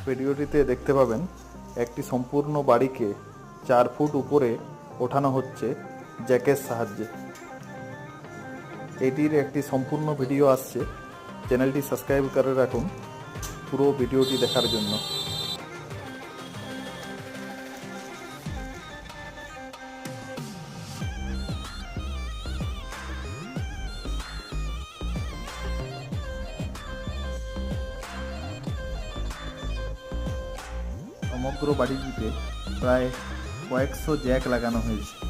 ভিডিওটিতে দেখতে পাবেন একটি সম্পূর্ণ বাড়িকে 4 ফুট উপরে ওঠানো হচ্ছে জ্যাকের সাহায্যে। এটির একটি সম্পূর্ণ ভিডিও আসছে, চ্যানেলটি সাবস্ক্রাইব করে রাখুন পুরো ভিডিওটি দেখার জন্য। সমগ্র বাড়িটিতে প্রায় কয়েকশো জ্যাক লাগানো হয়েছে।